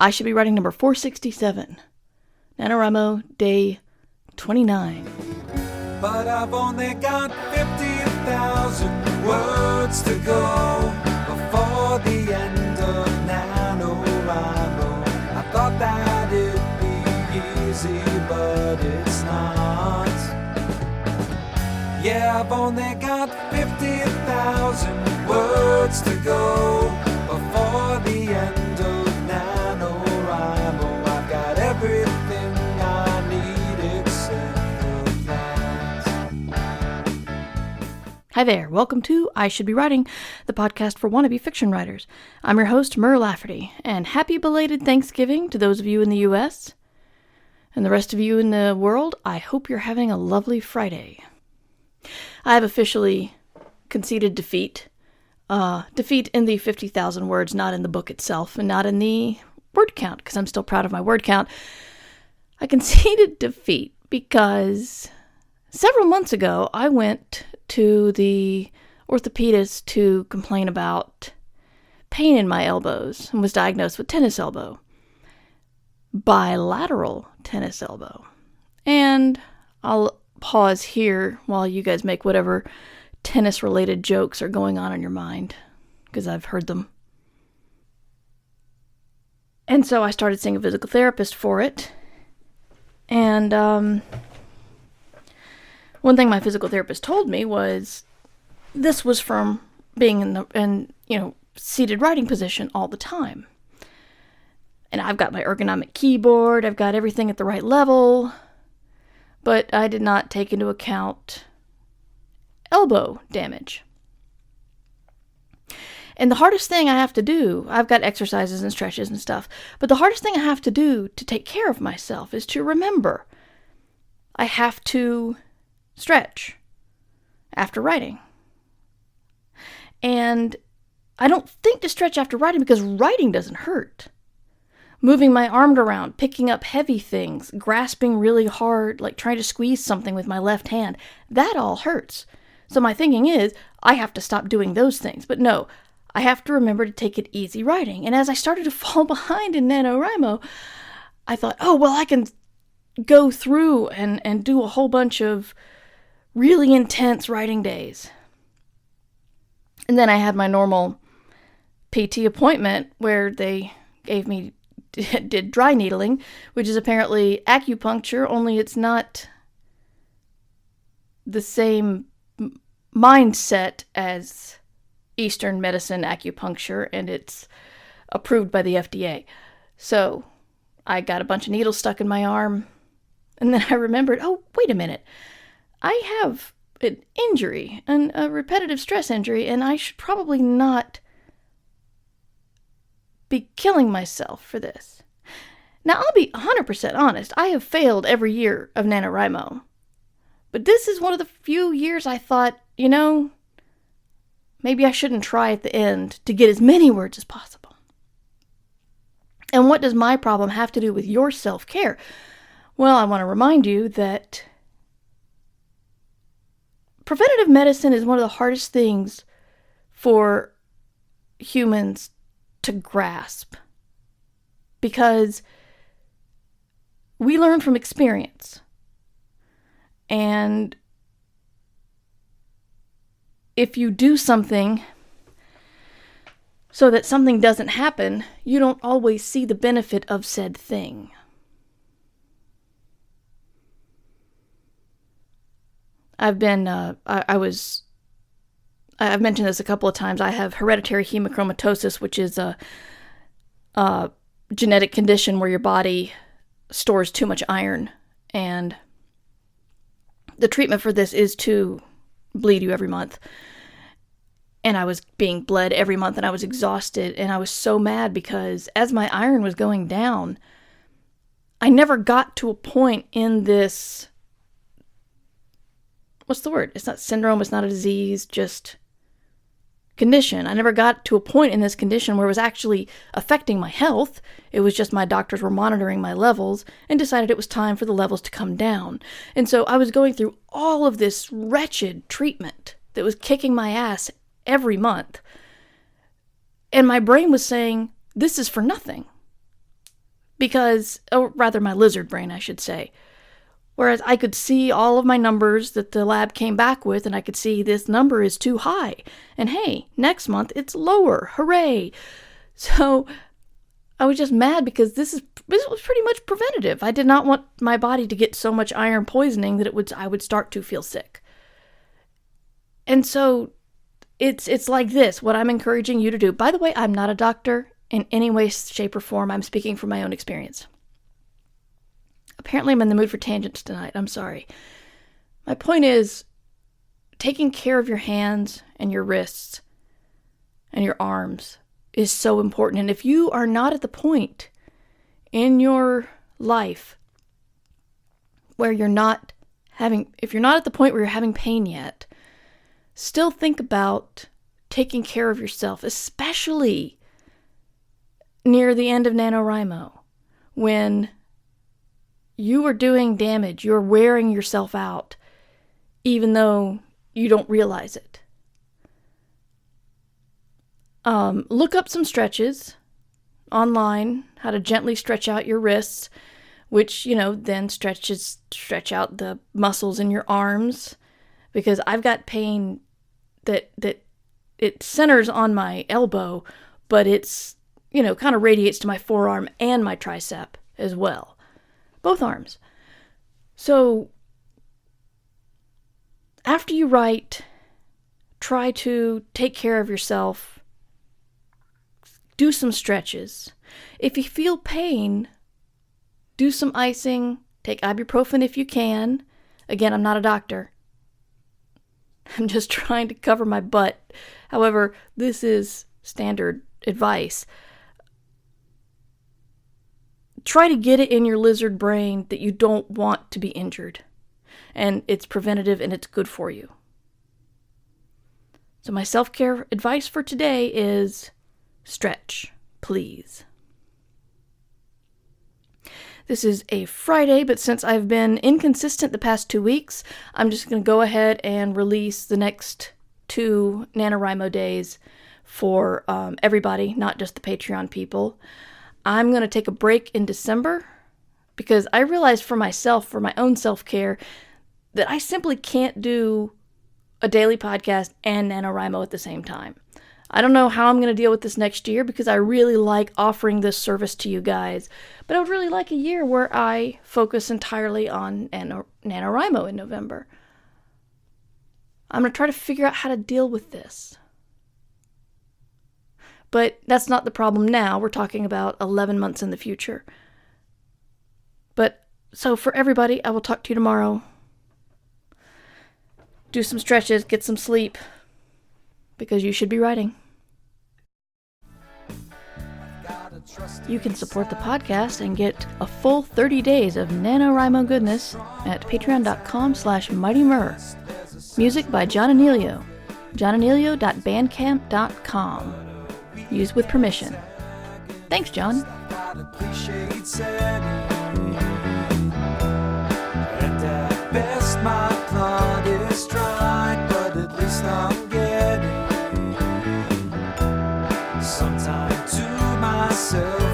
I should be writing number 467. NaNoWriMo, day 29. But I've only got 50,000 words to go before the end of NaNoWriMo. I thought that it'd be easy, but it's not. Yeah, I've only got 50,000 words to go before the end of NaNoWriMo. I've got everything I need except for that. Hi there, welcome to I Should Be Writing, the podcast for wannabe fiction writers. I'm your host, Mur Lafferty, and happy belated Thanksgiving to those of you in the U.S. And the rest of you in the world, I hope you're having a lovely Friday. I have officially conceded defeat. Defeat in the 50,000 words, not in the book itself, and not in the word count, because I'm still proud of my word count. I conceded defeat because several months ago, I went to the orthopedist to complain about pain in my elbows and was diagnosed with tennis elbow. Bilateral tennis elbow. And I'll pause here while you guys make whatever tennis-related jokes are going on in your mind, because I've heard them. And so I started seeing a physical therapist for it. And one thing my physical therapist told me was this was from being in seated writing position all the time. And I've got my ergonomic keyboard, I've got everything at the right level, but I did not take into account elbow damage. And the hardest thing I have to do, I've got exercises and stretches and stuff, but the hardest thing I have to do to take care of myself is to remember I have to stretch after writing. And I don't think to stretch after writing because writing doesn't hurt. Moving my arm around, picking up heavy things, grasping really hard, like trying to squeeze something with my left hand, that all hurts. So my thinking is, I have to stop doing those things. But no, I have to remember to take it easy writing. And as I started to fall behind in NaNoWriMo, I thought, oh, well, I can go through and do a whole bunch of really intense writing days. And then I had my normal PT appointment where they did dry needling, which is apparently acupuncture, only it's not the same mindset as Eastern medicine acupuncture, and it's approved by the FDA. So I got a bunch of needles stuck in my arm, and then I remembered, oh, wait a minute, I have an injury, a repetitive stress injury, and I should probably not be killing myself for this. Now, I'll be 100% honest. I have failed every year of NaNoWriMo. But this is one of the few years I thought, maybe I shouldn't try at the end to get as many words as possible. And what does my problem have to do with your self-care? Well, I want to remind you that preventative medicine is one of the hardest things for humans to grasp, because we learn from experience. And if you do something so that something doesn't happen, you don't always see the benefit of said thing. I've mentioned this a couple of times. I have hereditary hemochromatosis, which is a genetic condition where your body stores too much iron. And the treatment for this is to bleed you every month. And I was being bled every month, and I was exhausted. And I was so mad because as my iron was going down, I never got to a point in this, what's the word? It's not syndrome, it's not a disease, just condition. I never got to a point in this condition where it was actually affecting my health. It was just my doctors were monitoring my levels and decided it was time for the levels to come down. And so I was going through all of this wretched treatment that was kicking my ass every month. And my brain was saying, this is for nothing. Because, or rather my lizard brain, I should say. Whereas I could see all of my numbers that the lab came back with, and I could see this number is too high. And hey, next month it's lower. Hooray! So I was just mad because this was pretty much preventative. I did not want my body to get so much iron poisoning that I would start to feel sick. And so it's like this, what I'm encouraging you to do. By the way, I'm not a doctor in any way, shape, or form. I'm speaking from my own experience. Apparently I'm in the mood for tangents tonight. I'm sorry. My point is, taking care of your hands and your wrists and your arms is so important. And if you are not at the point in your life where if you're not at the point where you're having pain yet, still think about taking care of yourself, especially near the end of NaNoWriMo, when you are doing damage, you're wearing yourself out, even though you don't realize it. Look up some stretches online, how to gently stretch out your wrists, which, then stretch out the muscles in your arms, because I've got pain that it centers on my elbow, but it's, kind of radiates to my forearm and my tricep as well. Both arms. So after you write, try to take care of yourself. Do some stretches. If you feel pain, do some icing. Take ibuprofen if you can. Again, I'm not a doctor. I'm just trying to cover my butt. However, this is standard advice. Try to get it in your lizard brain that you don't want to be injured. And it's preventative and it's good for you. So my self-care advice for today is stretch, please. This is a Friday, but since I've been inconsistent the past 2 weeks, I'm just going to go ahead and release the next 2 NaNoWriMo days for everybody, not just the Patreon people. I'm going to take a break in December because I realized for myself, for my own self-care, that I simply can't do a daily podcast and NaNoWriMo at the same time. I don't know how I'm going to deal with this next year because I really like offering this service to you guys, but I would really like a year where I focus entirely on NaNoWriMo in November. I'm going to try to figure out how to deal with this. But that's not the problem now. We're talking about 11 months in the future. But, so for everybody, I will talk to you tomorrow. Do some stretches, get some sleep, because you should be writing. You can support the podcast and get a full 30 days of NaNoWriMo goodness at patreon.com/MightyMur. Music by John Anelio. johnanelio.bandcamp.com. Used with permission. Thanks, John. And at best my plot is dry, but at least I'm getting some time to myself.